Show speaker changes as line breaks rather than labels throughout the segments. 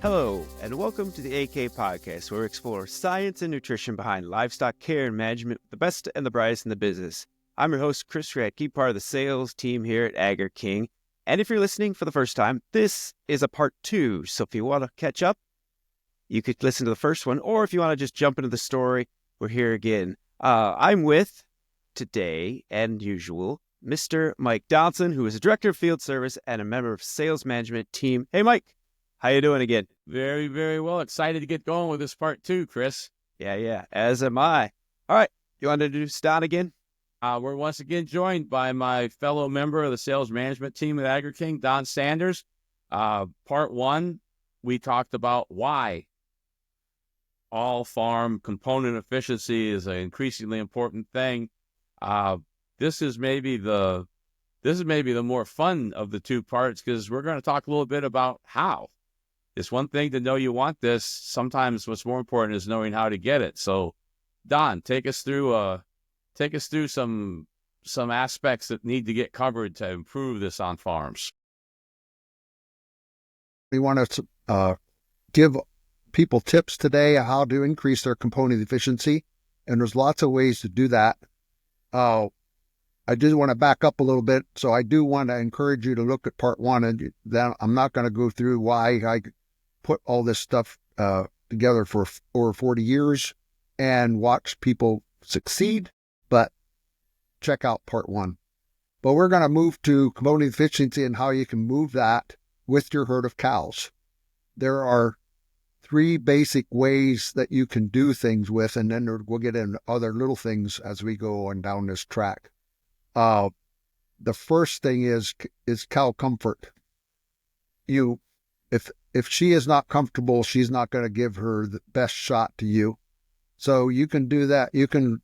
Hello, and welcome to the AK Podcast, where we explore science and nutrition behind livestock care and management with the best and the brightest in the business. I'm your host, Chris Radke, part of the sales team here at Agri-King. And if you're listening for the first time, this is a part 2. So if you want to catch up, you could listen to the first one, or if you want to just jump into the story, we're here again. I'm with, today and usual, Mr. Mike Donaldson, who is a director of field service and a member of sales management team. Hey, Mike. How you doing again?
Very, very well. Excited to get going with this part 2, Chris.
Yeah. As am I. All right. You want to introduce Don again?
We're once again joined by my fellow member of the sales management team at Agri-King, Don Sanders. Part 1, we talked about why all farm component efficiency is an increasingly important thing. This is maybe the more fun of the 2 parts, because we're going to talk a little bit about how. It's one thing to know you want this. Sometimes what's more important is knowing how to get it. So, Don, take us through some aspects that need to get covered to improve this on farms.
We want to give people tips today on how to increase their component efficiency, and there's lots of ways to do that. I do want to back up a little bit, so I do want to encourage you to look at part 1, and then I'm not going to go through why I put all this stuff together for over 40 years and watch people succeed, but check out part 1. But we're going to move to component efficiency and how you can move that with your herd of cows. There are 3 basic ways that you can do things with, and then we'll get into other little things as we go on down this track. The first thing is cow comfort. If she is not comfortable, she's not going to give her the best shot to you. So you can do that. You can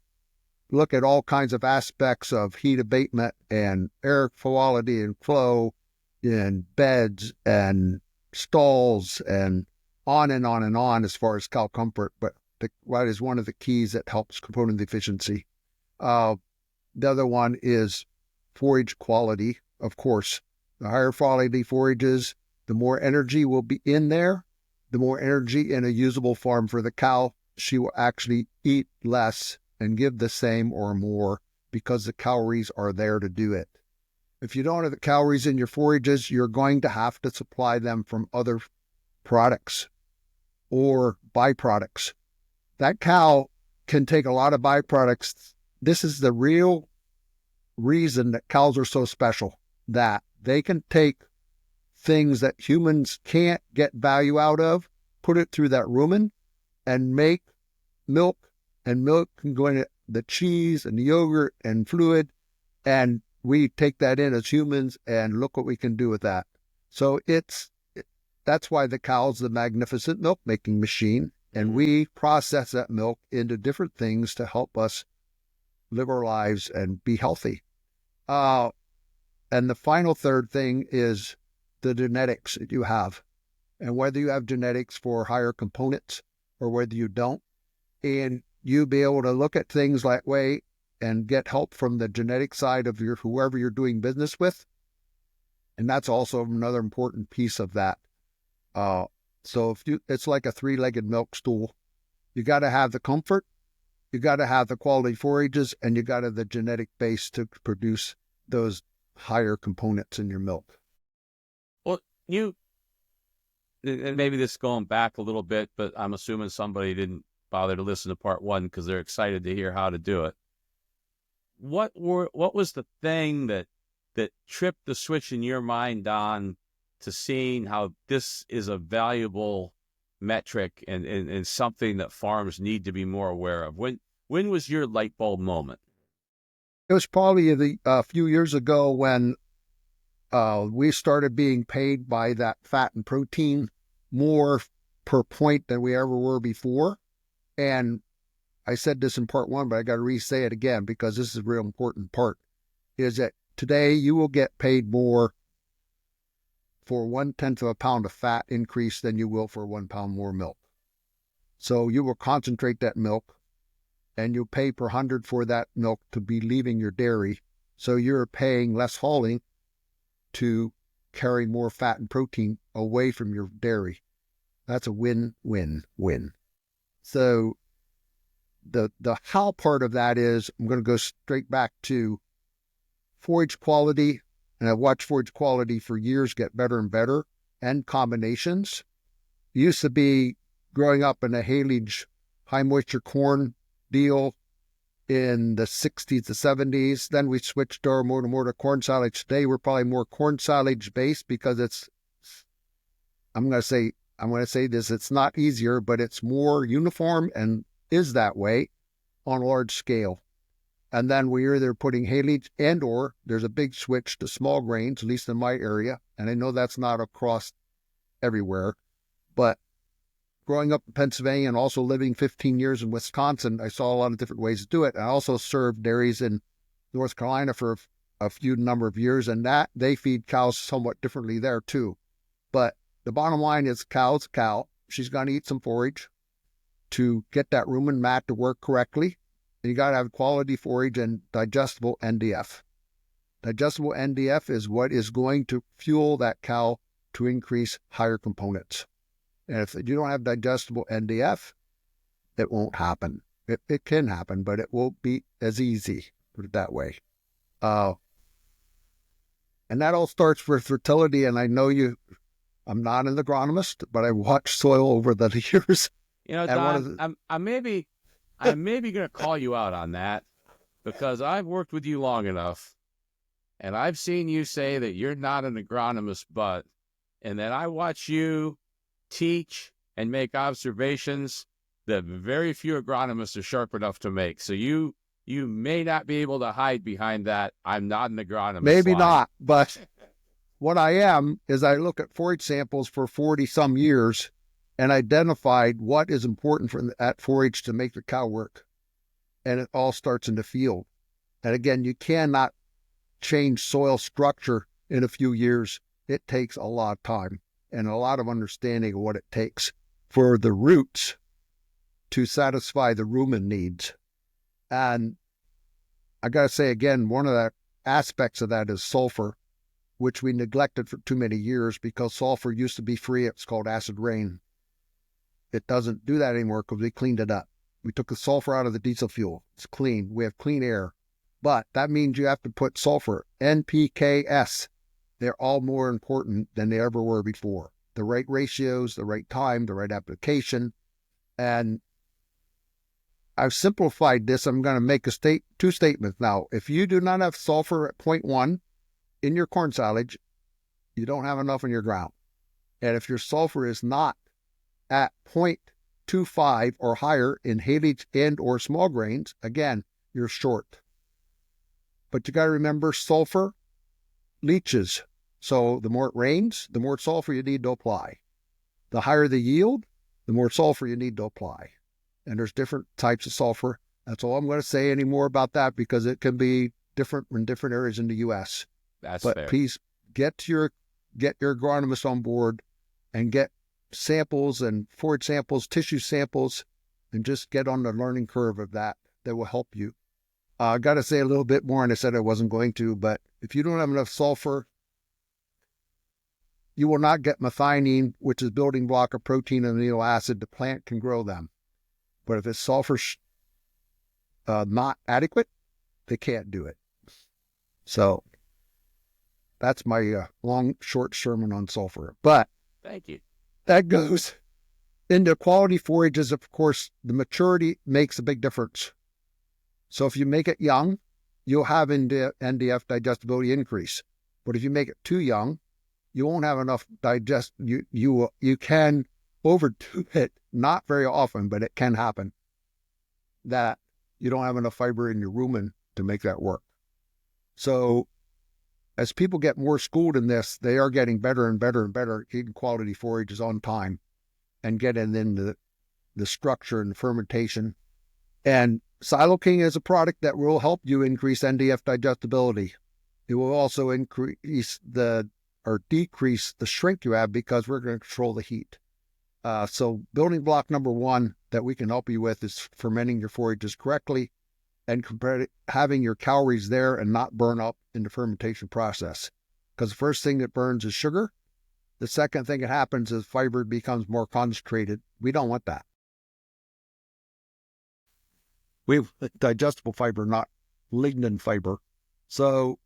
look at all kinds of aspects of heat abatement and air quality and flow in beds and stalls and on and on and on as far as cow comfort. But that is one of the keys that helps component efficiency. The other one is forage quality, of course. The higher quality forages, the more energy will be in there, the more energy in a usable farm for the cow. She will actually eat less and give the same or more because the calories are there to do it. If you don't have the calories in your forages, you're going to have to supply them from other products or byproducts. That cow can take a lot of byproducts. This is the real reason that cows are so special, that they can take things that humans can't get value out of, put it through that rumen, and make milk, and milk can go into the cheese and the yogurt and fluid, and we take that in as humans, and look what we can do with that. So that's why the cow's the magnificent milk-making machine, and we process that milk into different things to help us live our lives and be healthy. And the final third thing is the genetics that you have, and whether you have genetics for higher components or whether you don't, and you be able to look at things that way and get help from the genetic side of whoever you're doing business with. And that's also another important piece of that. So it's like a 3-legged milk stool. You got to have the comfort, you got to have the quality forages, and you got to have the genetic base to produce those higher components in your milk.
Well, and maybe this is going back a little bit, but I'm assuming somebody didn't bother to listen to part 1 because they're excited to hear how to do it. What was the thing that tripped the switch in your mind, Don, to seeing how this is a valuable metric and something that farms need to be more aware of? When was your light bulb moment?
It was probably a few years ago when we started being paid by that fat and protein more per point than we ever were before. And I said this in part 1, but I got to re-say it again because this is a real important part, is that today you will get paid more for 1/10 of a pound of fat increase than you will for 1 pound more milk. So you will concentrate that milk, and you'll pay per 100 for that milk to be leaving your dairy. So you're paying less hauling to carry more fat and protein away from your dairy. That's a win-win-win. So the how part of that is, I'm going to go straight back to forage quality, and I've watched forage quality for years get better and better, and combinations. It used to be growing up in a haylage, high moisture corn deal in the 60s to 70s. Then we switched more and more to corn silage. Today we're probably more corn silage based because I'm going to say this, it's not easier, but it's more uniform and is that way on a large scale. And then we're either putting haylage or there's a big switch to small grains, at least in my area. And I know that's not across everywhere, but growing up in Pennsylvania and also living 15 years in Wisconsin, I saw a lot of different ways to do it. I also served dairies in North Carolina for a few number of years, and that they feed cows somewhat differently there too. But the bottom line is cow's a cow. She's going to eat some forage to get that rumen mat to work correctly. And you got to have quality forage and digestible NDF. Digestible NDF is what is going to fuel that cow to increase higher components. And if you don't have digestible NDF, it won't happen. It can happen, but it won't be as easy, put it that way. And that all starts with fertility. And I know I'm not an agronomist, but I watched soil over the years.
You know, Don, I'm maybe going to call you out on that because I've worked with you long enough and I've seen you say that you're not an agronomist, and then I watch you teach and make observations that very few agronomists are sharp enough to make. So you may not be able to hide behind that. I'm not an agronomist.
Maybe not, but what I am is I look at forage samples for 40 some years and identified what is important for that forage to make the cow work. And it all starts in the field. And again, you cannot change soil structure in a few years. It takes a lot of time and a lot of understanding of what it takes for the roots to satisfy the rumen needs. And I got to say again, one of the aspects of that is sulfur, which we neglected for too many years because sulfur used to be free. It's called acid rain. It doesn't do that anymore because we cleaned it up. We took the sulfur out of the diesel fuel. It's clean. We have clean air. But that means you have to put sulfur, NPKs. They're all more important than they ever were before. The right ratios, the right time, the right application. And I've simplified this. I'm going to make two statements now. If you do not have sulfur at 0.1 in your corn silage, you don't have enough in your ground. And if your sulfur is not at 0.25 or higher in haylage and or small grains, again, you're short. But you got to remember sulfur leaches. So the more it rains, the more sulfur you need to apply. The higher the yield, the more sulfur you need to apply. And there's different types of sulfur. That's all I'm going to say anymore about that because it can be different in different areas in the U.S.
But
fair. Please get your agronomist on board and get samples and forage samples, tissue samples, and just get on the learning curve of that. That will help you. I got to say a little bit more, and I said I wasn't going to, but if you don't have enough sulfur, you will not get methionine, which is building block of protein and amino acid. The plant can grow them. But if it's sulfur not adequate, they can't do it. So that's my long, short sermon on sulfur. But
thank you.
That goes into quality forages. Of course, the maturity makes a big difference. So if you make it young, you'll have NDF digestibility increase. But if you make it too young, you won't have enough you can overdo it, not very often, but it can happen, that you don't have enough fiber in your rumen to make that work. So as people get more schooled in this, they are getting better and better and better eating quality forages on time and getting into the structure and the fermentation. And Agri-King is a product that will help you increase NDF digestibility. It will also decrease the shrink you have because we're going to control the heat. So building block number one that we can help you with is fermenting your forages correctly and having your calories there and not burn up in the fermentation process. Because the first thing that burns is sugar. The second thing that happens is fiber becomes more concentrated. We don't want that. We have digestible fiber, not lignin fiber. So,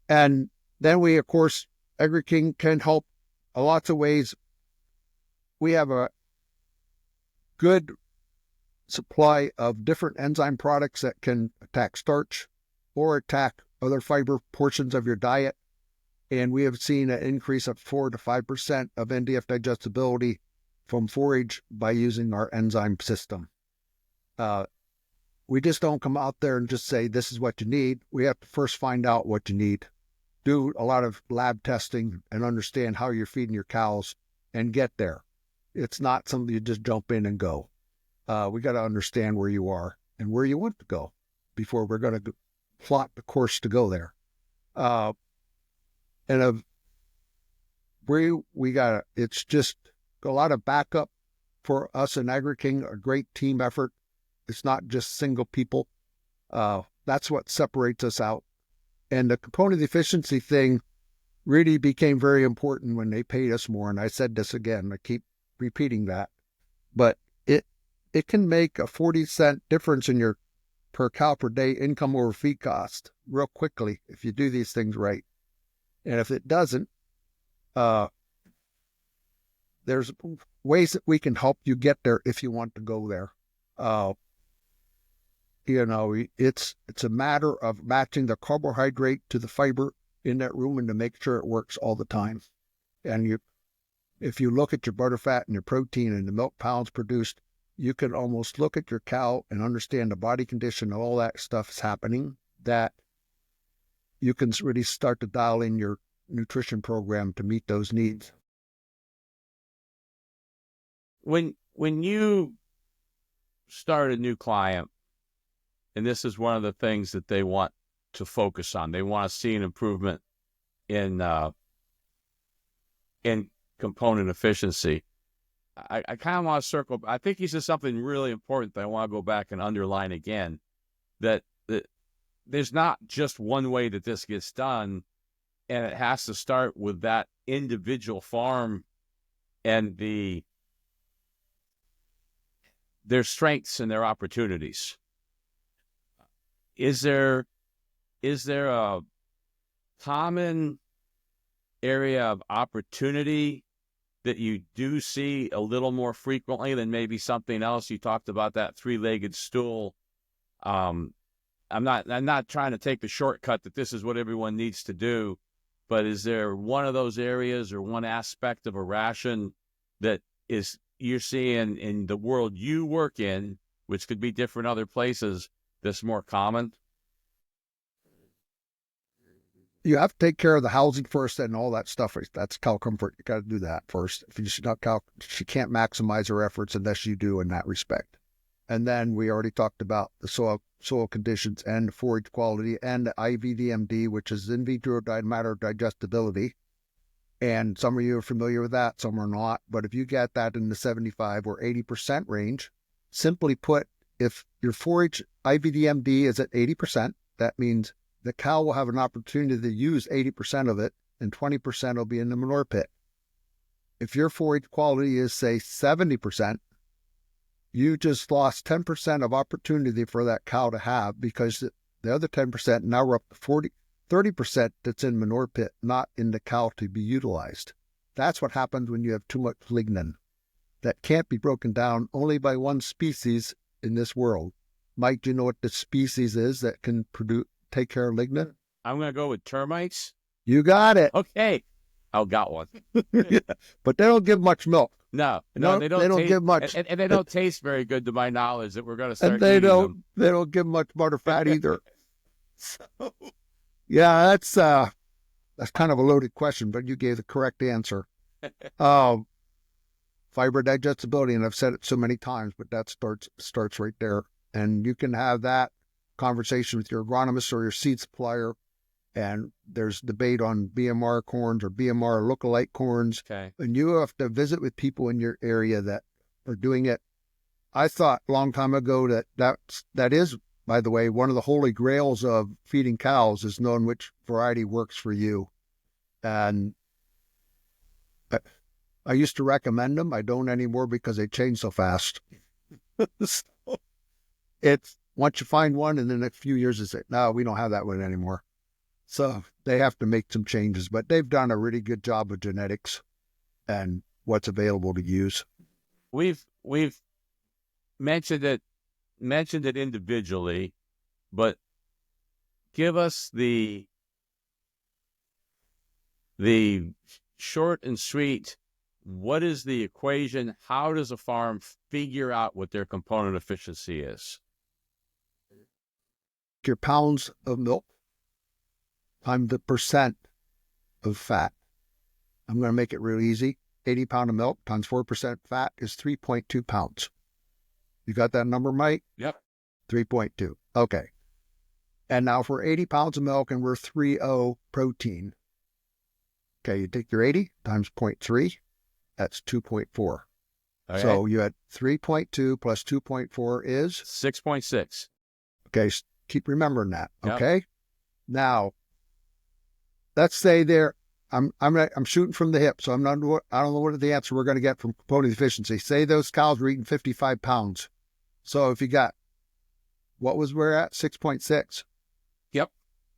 and then we, of course, Agri-King can help in lots of ways. We have a good supply of different enzyme products that can attack starch or attack other fiber portions of your diet. And we have seen an increase of 4 to 5% of NDF digestibility from forage by using our enzyme system. We just don't come out there and just say, this is what you need. We have to first find out what you need, do a lot of lab testing and understand how you're feeding your cows and get there. It's not something you just jump in and go. We got to understand where you are and where you want to go before we're going to plot the course to go there. It's just a lot of backup for us in Agri-King, a great team effort. It's not just single people. That's what separates us out. And the component efficiency thing really became very important when they paid us more. And I said this again, I keep repeating that, but it can make a 40-cent difference in your per cow per day income over feed cost real quickly if you do these things right. And if it doesn't, there's ways that we can help you get there if you want to go there. It's a matter of matching the carbohydrate to the fiber in that rumen to make sure it works all the time. And if you look at your butterfat and your protein and the milk pounds produced, you can almost look at your cow and understand the body condition, all that stuff is happening, that you can really start to dial in your nutrition program to meet those needs.
When you start a new client, and this is one of the things that they want to focus on, they want to see an improvement in component efficiency. I kind of want to circle. I think he said something really important that I want to go back and underline again, that there's not just one way that this gets done, and it has to start with that individual farm and their strengths and their opportunities. Is there a common area of opportunity that you do see a little more frequently than maybe something else? You talked about that three-legged stool. I'm not trying to take the shortcut that this is what everyone needs to do, but is there one of those areas or one aspect of a ration that you're seeing in the world you work in, which could be different other places, that's more common?
You have to take care of the housing first and all that stuff. That's cow comfort. You got to do that first. If you not cow, she can't maximize her efforts unless you do in that respect. And then we already talked about the soil conditions and the forage quality and the IVDMD, which is in vitro matter digestibility. And some of you are familiar with that, some are not. But if you get that in the 75 or 80% range, simply put, if your forage IVDMD is at 80%, that means the cow will have an opportunity to use 80% of it, and 20% will be in the manure pit. If your forage quality is, say, 70%, you just lost 10% of opportunity for that cow to have, because the other 10%, now we're up to 30% that's in manure pit, not in the cow to be utilized. That's what happens when you have too much lignin. That can't be broken down only by one species in this world. Mike, do you know what the species is that can take care of lignin?
I'm going to go with termites.
You got it.
Okay. I got one.
Yeah. But they don't give much milk.
No, they don't
give much.
And they don't taste very good, to my knowledge, that we're going to start
and they
eating
don't,
them.
They don't give much butterfat either. So, yeah, that's kind of a loaded question, but you gave the correct answer. Fiber digestibility, and I've said it so many times, but that starts right there. And you can have that conversation with your agronomist or your seed supplier. And there's debate on BMR corns or BMR lookalike corns.
Okay.
And you have to visit with people in your area that are doing it. I thought a long time ago that is, by the way, one of the holy grails of feeding cows is knowing which variety works for you. And I used to recommend them. I don't anymore because they change so fast. So it's once you find one, and then a few years, it's no, we don't have that one anymore. So they have to make some changes, but they've done a really good job with genetics and what's available to use.
We've mentioned it individually, but give us the short and sweet. What is the equation? How does a farm figure out what their component efficiency is?
Your pounds of milk times the percent of fat. I'm going to make it real easy. 80 pounds of milk times 4% fat is 3.2 pounds. You got that number, Mike?
Yep.
3.2. Okay. And now for 80 pounds of milk and we're 3.0 protein. Okay, you take your 80 times 0.3, that's 2.4.
Okay.
So you had 3.2 plus 2.4 is?
6.6.
Okay, keep remembering that,
Yep.
okay? Now, let's say I'm shooting from the hip, so I don't know what the answer we're going to get from component efficiency. Say those cows were eating 55 pounds. So if you got, what was we're at? 6.6.
Yep.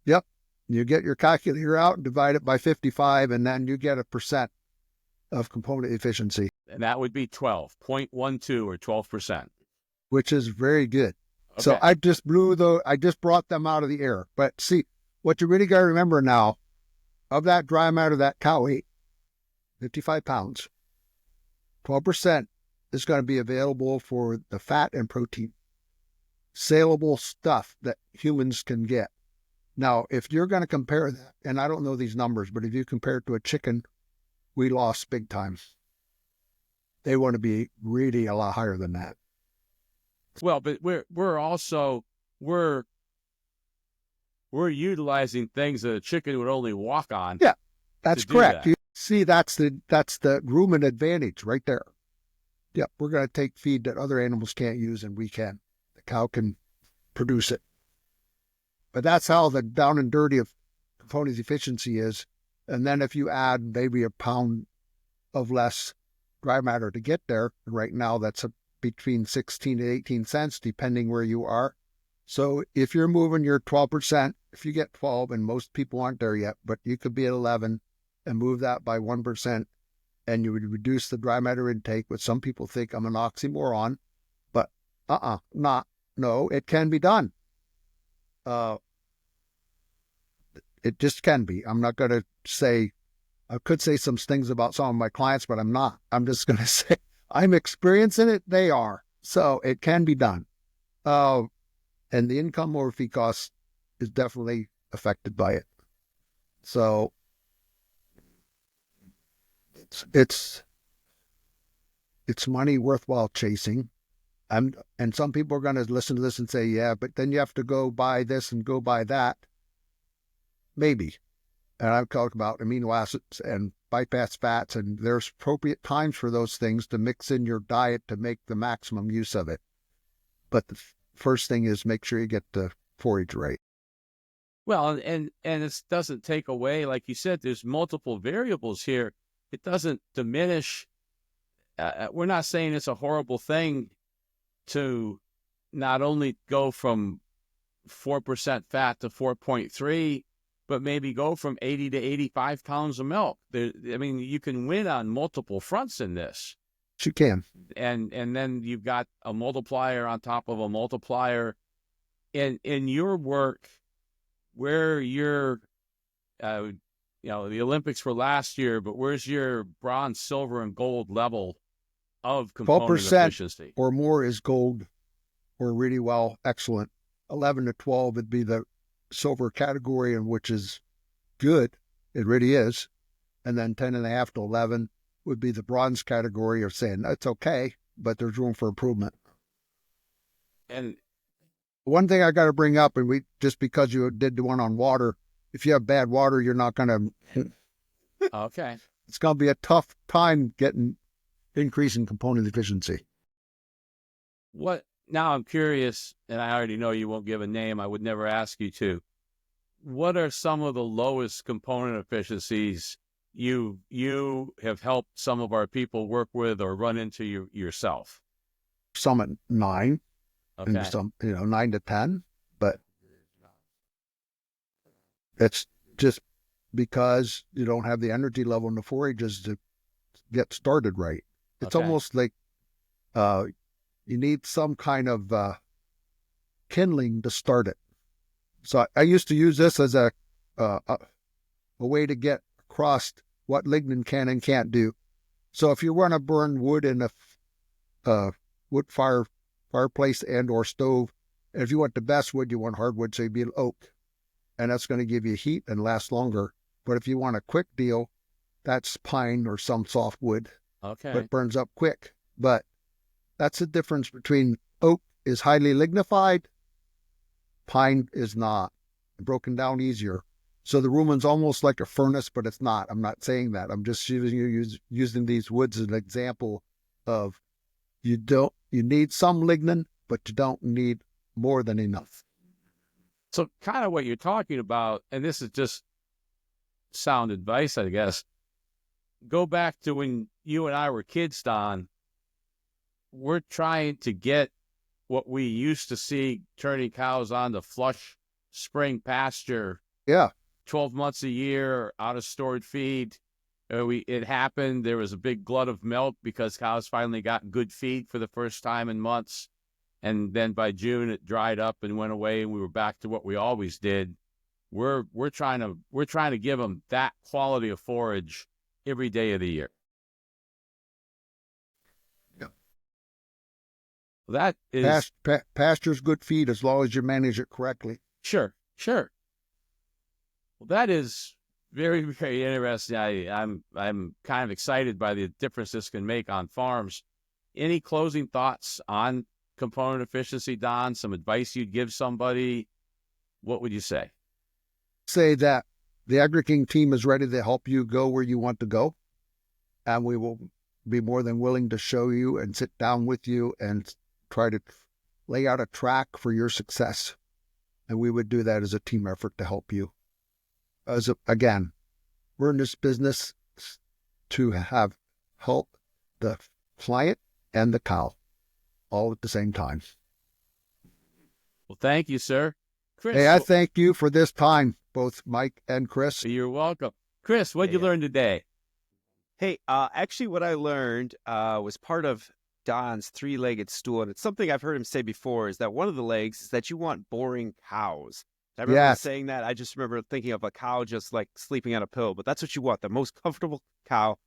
Yep. You get your calculator out and divide it by 55, and then you get a percent of component efficiency.
And that would be 12.12 or 12%.
Which is very good.
Okay.
So I just brought them out of the air. But see, what you really got to remember now, of that dry matter that cow ate, 55 pounds, 12% is going to be available for the fat and protein, saleable stuff that humans can get. Now, if you're going to compare that, and I don't know these numbers, but if you compare it to a chicken, we lost big time. They want to be really a lot higher than that.
Well, but we're also utilizing things that a chicken would only walk on.
Yeah, that's correct.
That.
You see, that's the rumen advantage right there. Yep, we're going to take feed that other animals can't use, and we can. The cow can produce it. But that's how the down and dirty of component efficiency is. And then if you add maybe a pound of less dry matter to get there, right now that's between 16 and 18 cents, depending where you are. So if you're moving your 12%, if you get 12, and most people aren't there yet, but you could be at 11 and move that by 1%, and you would reduce the dry matter intake, which some people think I'm an oxymoron, but no, it can be done. It just can be. I'm not going to say, I could say some things about some of my clients, but I'm not. I'm just going to say I'm experiencing it. They are. So it can be done. And the income or fee cost is definitely affected by it. So it's money worthwhile chasing. And some people are going to listen to this and say, yeah, but then you have to go buy this and go buy that. Maybe. And I've talked about amino acids and bypass fats, and there's appropriate times for those things to mix in your diet to make the maximum use of it. But the first thing is make sure you get the forage right.
Well, and it doesn't take away, like you said, there's multiple variables here. It doesn't diminish. We're not saying it's a horrible thing to not only go from 4% fat to 4.3, but maybe go from 80 to 85 pounds of milk. You can win on multiple fronts in this.
You can.
And then you've got a multiplier on top of a multiplier. In your work, where you're, the Olympics were last year, but where's your bronze, silver, and gold level of component
12%
efficiency?
or more is gold, or really well, excellent. 11 to 12 would be the silver category, and which is good. It really is. And then 10.5 to 11 would be the bronze category of saying that's okay, but there's room for improvement.
And
one thing I got to bring up, and just because you did the one on water, if you have bad water, you're not going to.
Okay.
It's going to be a tough time getting increase in component efficiency.
Now I'm curious, and I already know you won't give a name. I would never ask you to. What are some of the lowest component efficiencies you have helped some of our people work with or run into yourself?
Some at 9 and
Okay.
some, 9 to 10, but it's just because you don't have the energy level in the forages to get started right. It's
Okay.
almost like you need some kind of kindling to start it. So I used to use this as a way to get across what lignin can and can't do. So if you want to burn wood in a wood fireplace and or stove, and if you want the best wood, you want hardwood, so you'd be an oak, and that's going to give you heat and last longer. But if you want a quick deal, that's pine or some softwood,
Okay.
but burns up quick. But that's the difference between oak is highly lignified, pine is not, broken down easier. So the rumen's almost like a furnace, but it's not. I'm not saying that. I'm just using these woods as an example of you need some lignin, but you don't need more than enough.
So kind of what you're talking about, and this is just sound advice, I guess. Go back to when you and I were kids, Don. We're trying to get what we used to see, turning cows on to flush spring pasture.
Yeah.
12 months a year out of stored feed. It happened. There was a big glut of milk because cows finally got good feed for the first time in months. And then by June it dried up and went away, and we were back to what we always did. We're trying to give them that quality of forage every day of the year.
Yeah.
That is
pasture's good feed as long as you manage it correctly.
Sure. Well, that is very, very interesting. I'm kind of excited by the difference this can make on farms. Any closing thoughts on component efficiency, Don? Some advice you'd give somebody? What would you say?
Say that the Agri-King team is ready to help you go where you want to go, and we will be more than willing to show you and sit down with you and try to lay out a track for your success. And we would do that as a team effort to help you. Again, we're in this business to have help the client and the cow all at the same time.
Well, thank you, sir. Chris,
Hey, I thank you for this time, both Mike and Chris.
You're welcome. Chris, what'd you learn today?
Hey, actually what I learned was part of Don's three-legged stool, and it's something I've heard him say before, is that one of the legs is that you want boring cows. I remember him saying that. I just remember thinking of a cow just like sleeping on a pill, but that's what you want. The most comfortable cow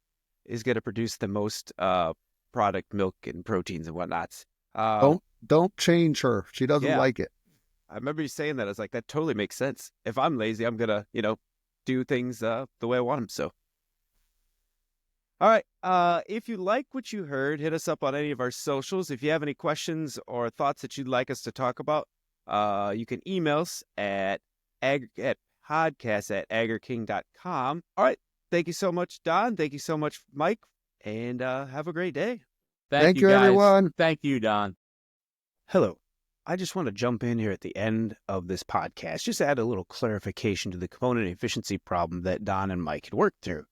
is going to produce the most product, milk and proteins and whatnots.
Don't change her. She doesn't like it.
I remember you saying that. I was like, that totally makes sense. If I'm lazy, I'm going to, do things the way I want them. So, all right. If you like what you heard, hit us up on any of our socials. If you have any questions or thoughts that you'd like us to talk about, you can email us at podcast@agriking.com. All right. Thank you so much, Don. Thank you so much, Mike. And have a great day.
Thank you,
guys.
everyone.
Thank you, Don.
Hello. I just want to jump in here at the end of this podcast, just to add a little clarification to the component efficiency problem that Don and Mike had worked through.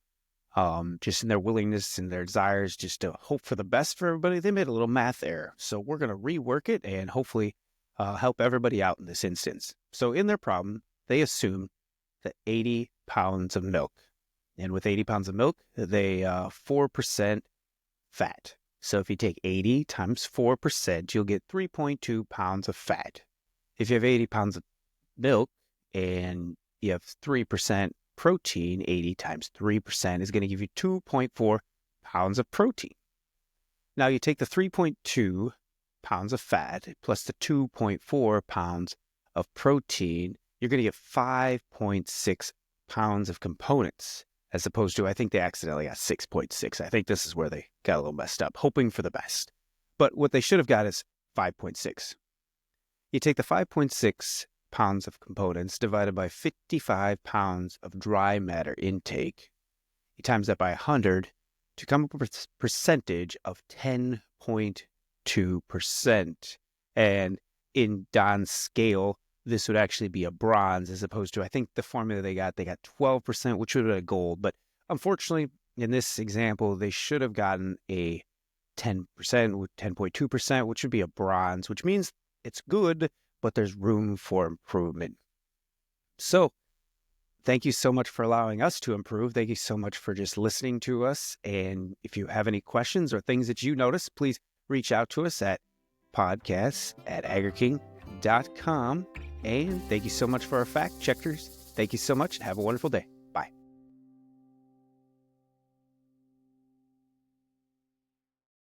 Just in their willingness and their desires just to hope for the best for everybody, they made a little math error. So we're going to rework it and hopefully help everybody out in this instance. So in their problem, they assume that 80 pounds of milk. And with 80 pounds of milk, they 4% fat. So if you take 80 times 4%, you'll get 3.2 pounds of fat. If you have 80 pounds of milk and you have 3% protein, 80 times 3% is going to give you 2.4 pounds of protein. Now you take the 3.2 pounds of fat plus the 2.4 pounds of protein, you're going to get 5.6 pounds of components. As opposed to, I think they accidentally got 6.6. I think this is where they got a little messed up, hoping for the best. But what they should have got is 5.6. You take the 5.6 pounds of components divided by 55 pounds of dry matter intake. You times that by 100 to come up with a percentage of 10.2%. And in Don's scale, this would actually be a bronze as opposed to, I think the formula they got 12%, which would have been a gold. But unfortunately, in this example, they should have gotten a 10%, 10.2%, which would be a bronze, which means it's good, but there's room for improvement. So thank you so much for allowing us to improve. Thank you so much for just listening to us. And if you have any questions or things that you notice, please reach out to us at podcasts@agriking.com. And thank you so much for our fact checkers. Thank you so much. Have a wonderful day.